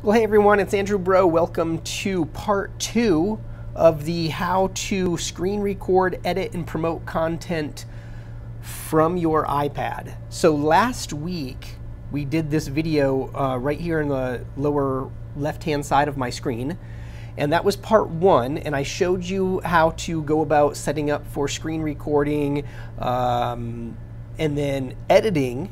Well, hey everyone, it's Andrew Breault. Welcome to part 2 of the how to screen record, edit, and promote content from your iPad. So last week we did this video right here in the lower left-hand side of my screen, and that was part 1, and I showed you how to go about setting up for screen recording and then editing.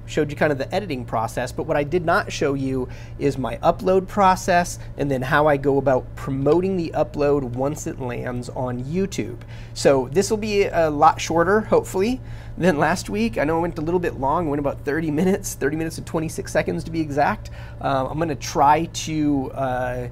Showed you kind of the editing process, but what I did not show you is my upload process and then how I go about promoting the upload once it lands on YouTube. So this will be a lot shorter, hopefully, than last week. I know it went a little bit long, went about 30 minutes and 26 seconds to be exact. I'm going to try to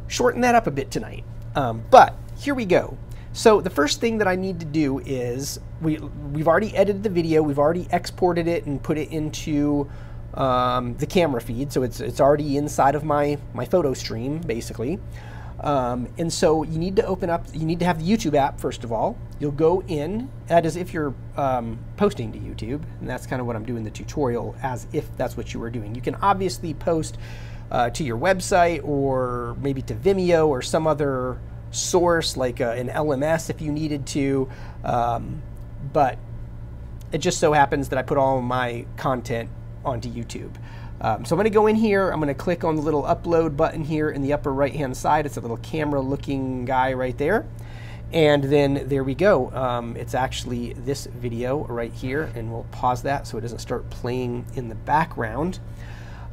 shorten that up a bit tonight, but here we go. So the first thing that I need to do is we've already edited the video, we've already exported it and put it into the camera feed, so it's already inside of my photo stream basically. And so you need to open up, you need to have the YouTube app first of all. You'll go in, that is if you're posting to YouTube, and that's kind of what I'm doing the tutorial as if that's what you were doing. You can obviously post to your website or maybe to Vimeo or some other source like an LMS if you needed to, but it just so happens that I put all of my content onto YouTube. So I'm going to go in here, I'm going to click on the little upload button here in the upper right hand side. It's a little camera looking guy right there, and then there we go. It's actually this video right here, and we'll pause that so it doesn't start playing in the background.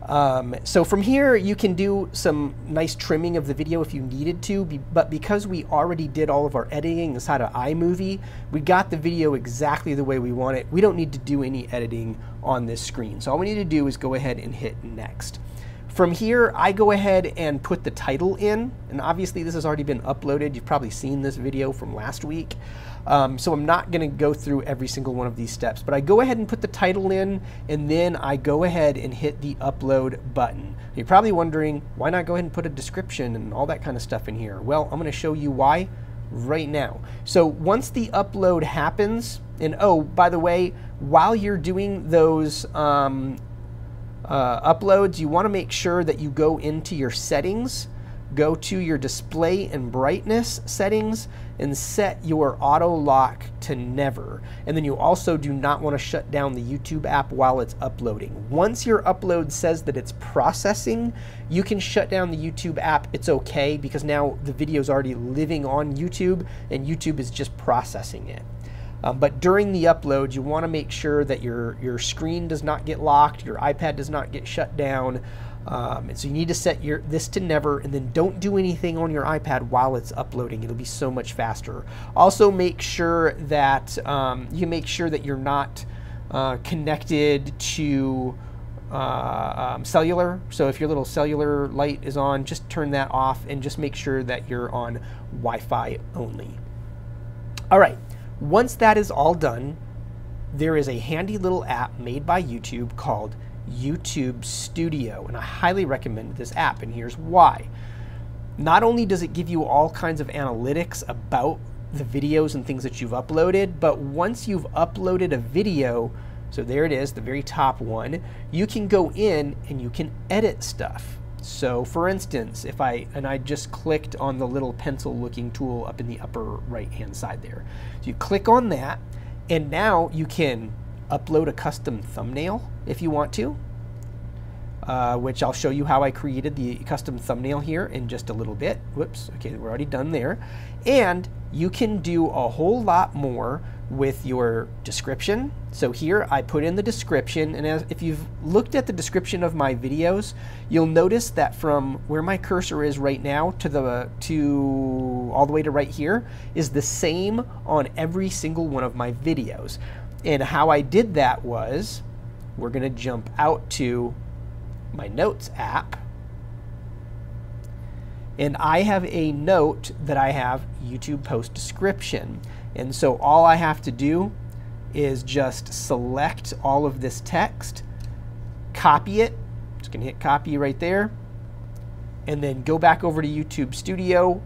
So from here you can do some nice trimming of the video if you needed to, but because we already did all of our editing inside of iMovie, we got the video exactly the way we want it. We don't need to do any editing on this screen. So all we need to do is go ahead and hit next. From here, I go ahead and put the title in, and obviously this has already been uploaded. You've probably seen this video from last week. So I'm not going to go through every single one of these steps, but I go ahead and put the title in, and then I go ahead and hit the upload button. You're probably wondering, why not go ahead and put a description and all that kind of stuff in here? Well, I'm going to show you why right now. So once the upload happens, and oh, by the way, while you're doing those uploads, you want to make sure that you go into your settings, go to your display and brightness settings, and set your auto lock to never. And then you also do not want to shut down the YouTube app while it's uploading. Once your upload says that it's processing, you can shut down the YouTube app. It's okay, because now the video is already living on YouTube and YouTube is just processing it. But during the upload, you want to make sure that your screen does not get locked, your iPad does not get shut down. And so you need to set this to never, and then don't do anything on your iPad while it's uploading. It'll be so much faster. Also make sure that you're not connected to cellular. So if your little cellular light is on, just turn that off and just make sure that you're on Wi-Fi only. All right. Once that is all done, there is a handy little app made by YouTube called YouTube Studio, and I highly recommend this app, and here's why. Not only does it give you all kinds of analytics about the videos and things that you've uploaded, but once you've uploaded a video, so there it is, the very top one, you can go in and you can edit stuff. So for instance, if I just clicked on the little pencil looking tool up in the upper right hand side there. So you click on that, and now you can upload a custom thumbnail if you want to, which I'll show you how I created the custom thumbnail here in just a little bit. Whoops, okay, we're already done there. And you can do a whole lot more with your description. So here I put in the description, and if you've looked at the description of my videos, you'll notice that from where my cursor is right now to all the way to right here is the same on every single one of my videos. And how I did that was, we're going to jump out to my Notes app, and I have a note that I have YouTube post description. And so all I have to do is just select all of this text, copy it, just going to hit copy right there, and then go back over to YouTube Studio,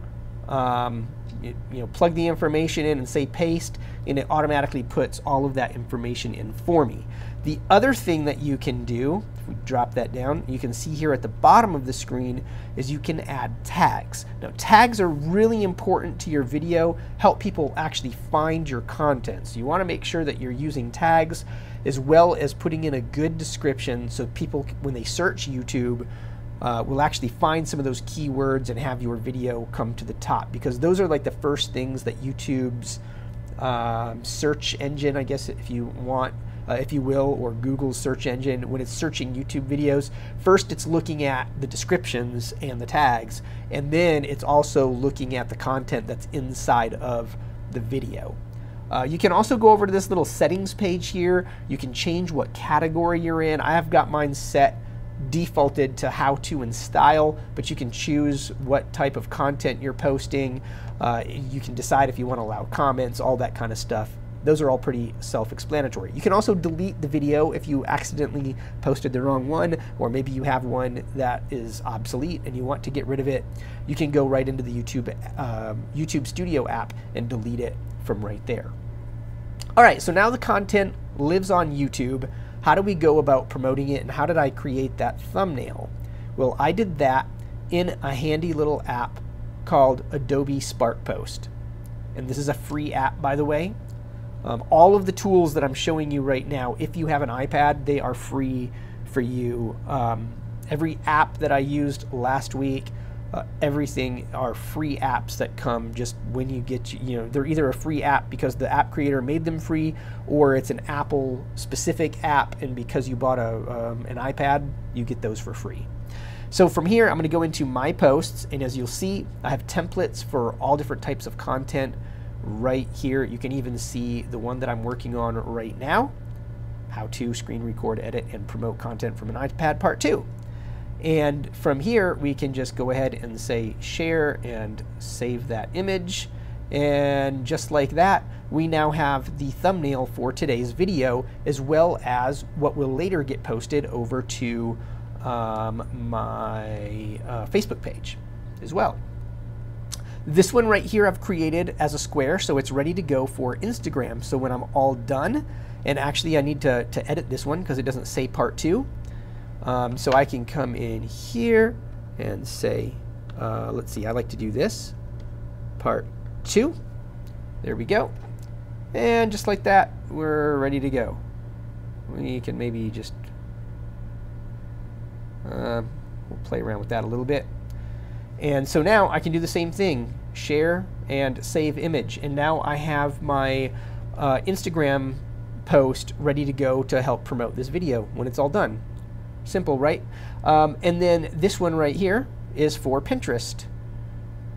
plug the information in and say paste, and it automatically puts all of that information in for me. The other thing that you can do we drop that down, you can see here at the bottom of the screen is you can add tags. Now tags are really important to your video, help people actually find your content. So you want to make sure that you're using tags as well as putting in a good description so people, when they search YouTube, will actually find some of those keywords and have your video come to the top, because those are like the first things that YouTube's search engine, I guess if you want, if you will, or Google's search engine, when it's searching YouTube videos, first it's looking at the descriptions and the tags, and then it's also looking at the content that's inside of the video. You can also go over to this little settings page here. You can change what category you're in. I have got mine set defaulted to how to and style, but you can choose what type of content you're posting. You can decide if you want to allow comments, all that kind of stuff. Those are all pretty self-explanatory. You can also delete the video if you accidentally posted the wrong one, or maybe you have one that is obsolete and you want to get rid of it. You can go right into the YouTube Studio app and delete it from right there. All right, so now the content lives on YouTube. How do we go about promoting it, and how did I create that thumbnail? Well, I did that in a handy little app called Adobe Spark Post. And this is a free app, by the way. All of the tools that I'm showing you right now, if you have an iPad, they are free for you. Every app that I used last week, everything are free apps that come just when you get, they're either a free app because the app creator made them free, or it's an Apple specific app, and because you bought an iPad, you get those for free. So from here, I'm going to go into my posts, and as you'll see, I have templates for all different types of content right here. You can even see the one that I'm working on right now, how to screen record, edit, and promote content from an iPad part 2. And from here, we can just go ahead and say share and save that image. And just like that, we now have the thumbnail for today's video, as well as what will later get posted over to my Facebook page as well. This one right here I've created as a square, so it's ready to go for Instagram. So when I'm all done, and actually I need to edit this one because it doesn't say part 2. So I can come in here and say, let's see, I like to do this, part 2. There we go. And just like that, we're ready to go. We can maybe just, we'll play around with that a little bit. And so now I can do the same thing, share and save image. And now I have my Instagram post ready to go to help promote this video when it's all done. Simple, right? And then this one right here is for Pinterest.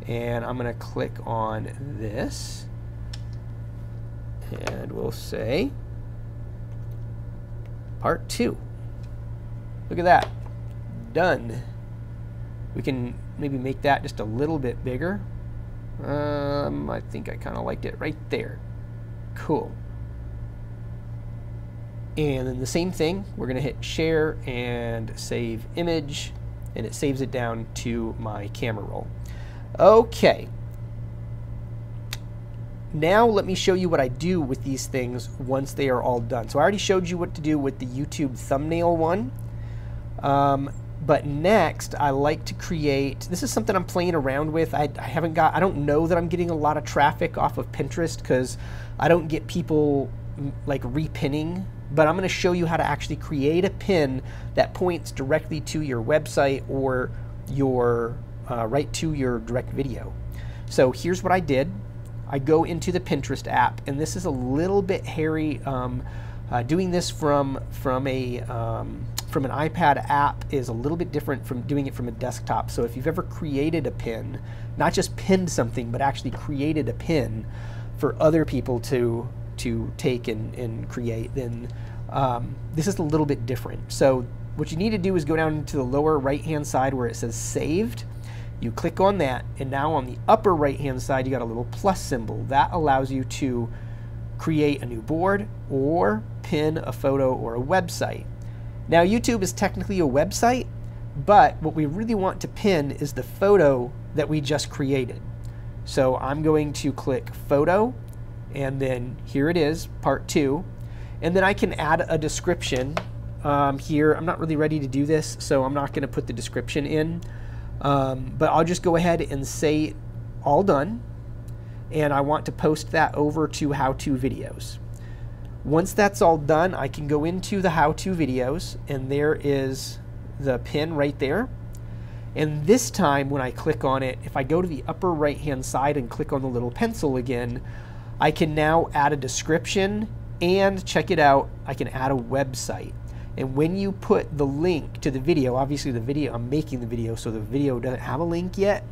And I'm going to click on this. And we'll say part 2. Look at that. Done. We can maybe make that just a little bit bigger. I think I kind of liked it right there. Cool. And then the same thing, we're going to hit share and save image, and it saves it down to my camera roll. Okay. Now let me show you what I do with these things once they are all done. So I already showed you what to do with the YouTube thumbnail one. But next, I like to create, this is something I'm playing around with. I don't know that I'm getting a lot of traffic off of Pinterest because I don't get people like repinning, but I'm going to show you how to actually create a pin that points directly to your website or your right to your direct video. So here's what I did. I go into the Pinterest app, and this is a little bit hairy. Doing this from an iPad app is a little bit different from doing it from a desktop. So if you've ever created a pin, not just pinned something, but actually created a pin for other people to take and create, then this is a little bit different. So what you need to do is go down to the lower right-hand side where it says saved. You click on that, and now on the upper right-hand side, you got a little plus symbol. That allows you to create a new board or pin a photo or a website. Now YouTube is technically a website, but what we really want to pin is the photo that we just created. So I'm going to click photo, and then here it is, part 2, and then I can add a description here. I'm not really ready to do this, so I'm not going to put the description in. But I'll just go ahead and say all done. And I want to post that over to how-to videos. Once that's all done, I can go into the how-to videos, and there is the pin right there. And this time when I click on it, if I go to the upper right hand side and click on the little pencil again, I can now add a description, and check it out, I can add a website. And when you put the link to the video, obviously the video, I'm making the video, so the video doesn't have a link yet,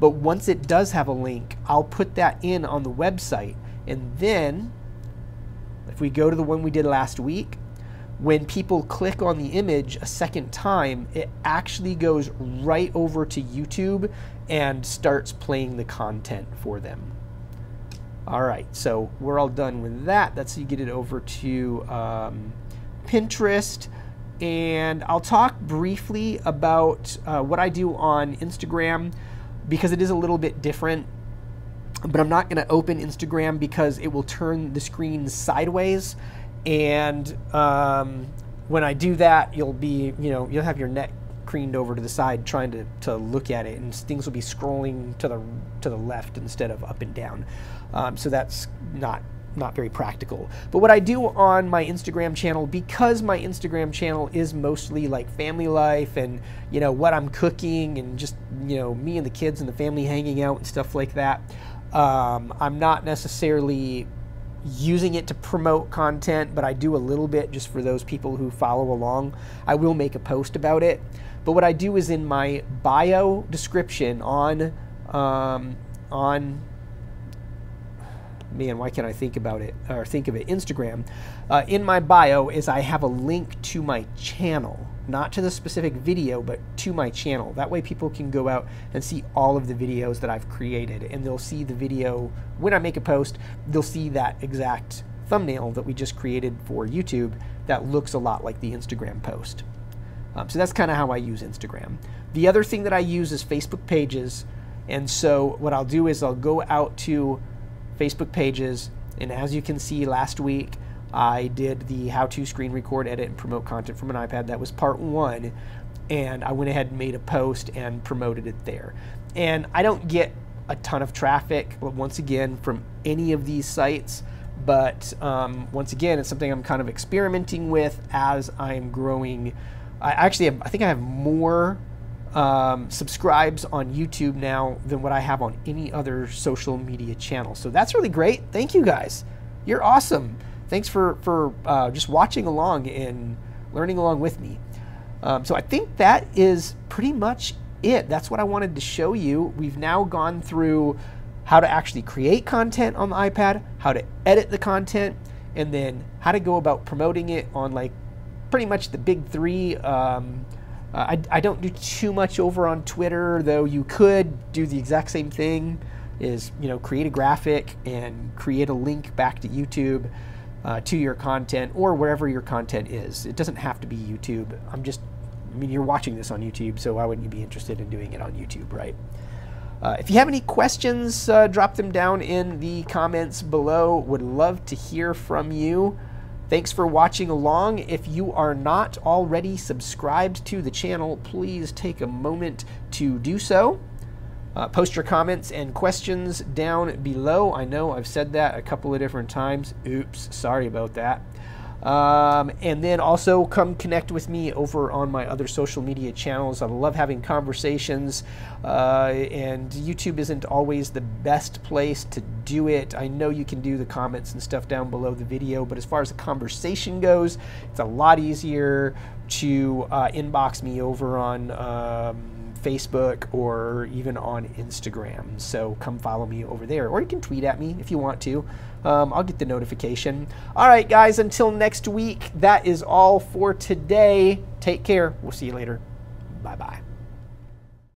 but once it does have a link, I'll put that in on the website. And then if we go to the one we did last week, when people click on the image a second time, it actually goes right over to YouTube and starts playing the content for them. All right, so we're all done with that. That's how you get it over to Pinterest. And I'll talk briefly about what I do on Instagram, because it is a little bit different. But I'm not going to open Instagram because it will turn the screen sideways. And when I do that, you'll have your neck craned over to the side trying to look at it, and things will be scrolling to the left instead of up and down. So that's not very practical. But what I do on my Instagram channel, because my Instagram channel is mostly like family life and what I'm cooking and just me and the kids and the family hanging out and stuff like that, I'm not necessarily using it to promote content, but I do a little bit just for those people who follow along. I will make a post about it. But what I do is in my bio description on man, why can't I think about it or think of it? Instagram. In my bio is I have a link to my channel, not to the specific video, but to my channel. That way people can go out and see all of the videos that I've created, and they'll see the video when I make a post. They'll see that exact thumbnail that we just created for YouTube that looks a lot like the Instagram post. So that's kind of how I use Instagram. The other thing that I use is Facebook pages. And so what I'll do is I'll go out to Facebook pages, and as you can see, last week I did the how to screen record, edit, and promote content from an iPad. That was part 1, and I went ahead and made a post and promoted it there. And I don't get a ton of traffic, once again, from any of these sites, but once again, it's something I'm kind of experimenting with as I'm growing. I think I have more subscribes on YouTube now than what I have on any other social media channel. So that's really great. Thank you guys. You're awesome. Thanks for just watching along and learning along with me. So I think that is pretty much it. That's what I wanted to show you. We've now gone through how to actually create content on the iPad, how to edit the content, and then how to go about promoting it on like pretty much the big 3. I don't do too much over on Twitter, though you could do the exact same thing, is create a graphic and create a link back to YouTube to your content or wherever your content is. It doesn't have to be YouTube. I mean, you're watching this on YouTube, so why wouldn't you be interested in doing it on YouTube, right? If you have any questions, drop them down in the comments below. Would love to hear from you. Thanks for watching along. If you are not already subscribed to the channel, please take a moment to do so. Post your comments and questions down below. I know I've said that a couple of different times. Oops, sorry about that. And then also come connect with me over on my other social media channels. I love having conversations, and YouTube isn't always the best place to do it. I know you can do the comments and stuff down below the video, but as far as the conversation goes, it's a lot easier to inbox me over on Facebook or even on Instagram. So come follow me over there, or you can tweet at me if you want to. I'll get the notification. All right, guys, until next week, that is all for today. Take care. We'll see you later. Bye-bye.